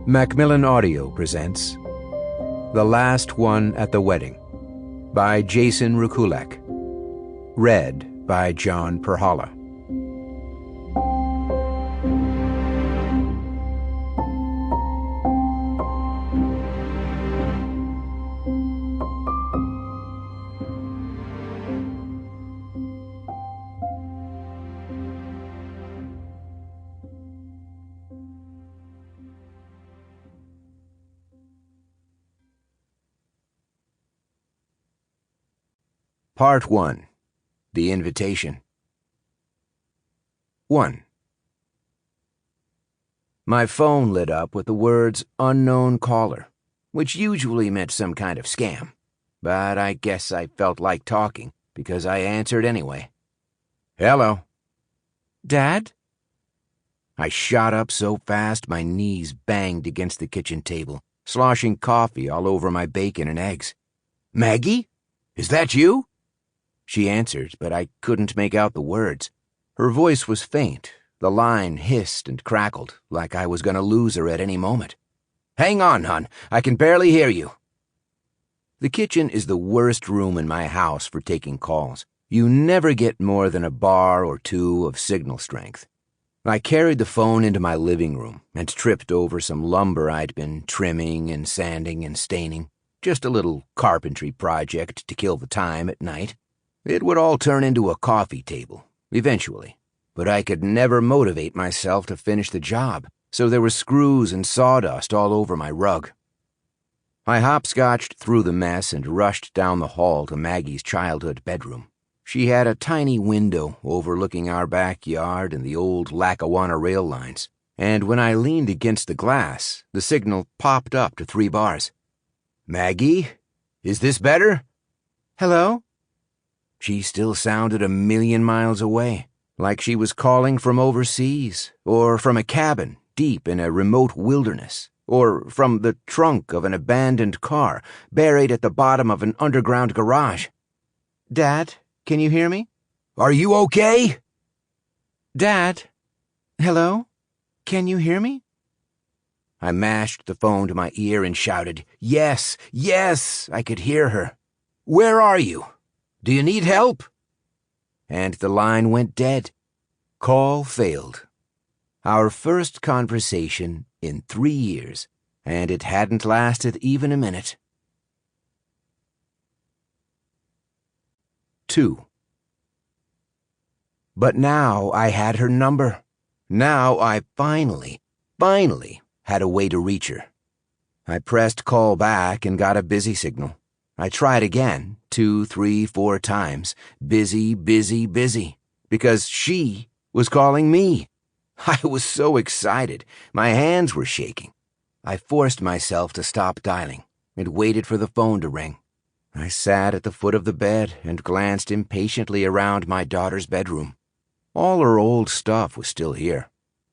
Macmillan Audio presents The Last One at the Wedding by Jason Rekulak. Read by John Pirhalla. Part 1. The Invitation. 1. My phone lit up with the words unknown caller, which usually meant some kind of scam, but I guess I felt like talking because I answered anyway. Hello. Dad? I shot up so fast my knees banged against the kitchen table, sloshing coffee all over my bacon and eggs. Maggie? Is that you? She answered, but I couldn't make out the words. Her voice was faint. The line hissed and crackled, like I was going to lose her at any moment. Hang on, hon. I can barely hear you. The kitchen is the worst room in my house for taking calls. You never get more than a bar or two of signal strength. I carried the phone into my living room and tripped over some lumber I'd been trimming and sanding and staining. Just a little carpentry project to kill the time at night. It would all turn into a coffee table, eventually, but I could never motivate myself to finish the job, so there were screws and sawdust all over my rug. I hopscotched through the mess and rushed down the hall to Maggie's childhood bedroom. She had a tiny window overlooking our backyard and the old Lackawanna rail lines, and when I leaned against the glass, the signal popped up to 3 bars. Maggie, is this better? Hello? She still sounded a million miles away, like she was calling from overseas, or from a cabin deep in a remote wilderness, or from the trunk of an abandoned car buried at the bottom of an underground garage. Dad, can you hear me? Are you okay? Dad, hello? Can you hear me? I mashed the phone to my ear and shouted, Yes, yes, I could hear her. Where are you? Do you need help? And the line went dead. Call failed. Our first conversation in 3 years, and it hadn't lasted even a minute. 2. But now I had her number. Now I finally had a way to reach her. I pressed call back and got a busy signal. I tried again, 2, 3, 4 times. Busy, busy, busy. Because she was calling me. I was so excited. My hands were shaking. I forced myself to stop dialing and waited for the phone to ring. I sat at the foot of the bed and glanced impatiently around my daughter's bedroom. All her old stuff was still here.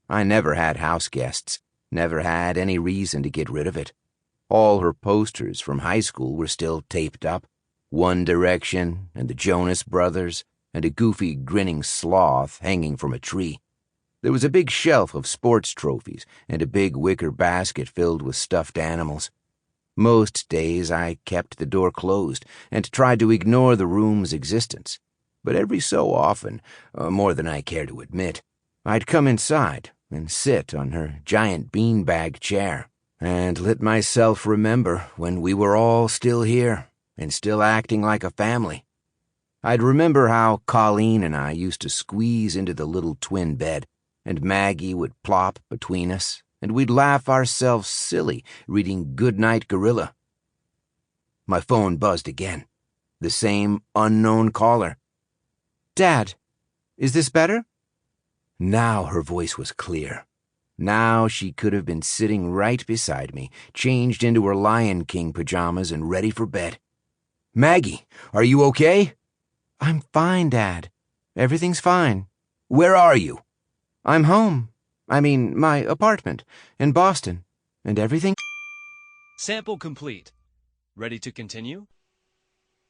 I never had house guests, never had any reason to get rid of it. All her posters from high school were still taped up. One Direction and the Jonas Brothers and a goofy grinning sloth hanging from a tree. There was a big shelf of sports trophies and a big wicker basket filled with stuffed animals. Most days I kept the door closed and tried to ignore the room's existence. But every so often, more than I care to admit, I'd come inside and sit on her giant beanbag chair and let myself remember when we were all still here and still acting like a family. I'd remember how Colleen and I used to squeeze into the little twin bed, and Maggie would plop between us, and we'd laugh ourselves silly reading Goodnight Gorilla. My phone buzzed again. The same unknown caller. Dad, is this better? Now her voice was clear. Now she could have been sitting right beside me, changed into her Lion King pajamas and ready for bed. Maggie, are you okay? I'm fine, Dad. Everything's fine. Where are you? I'm home. I mean, my apartment in Boston. And everything... Sample complete. Ready to continue?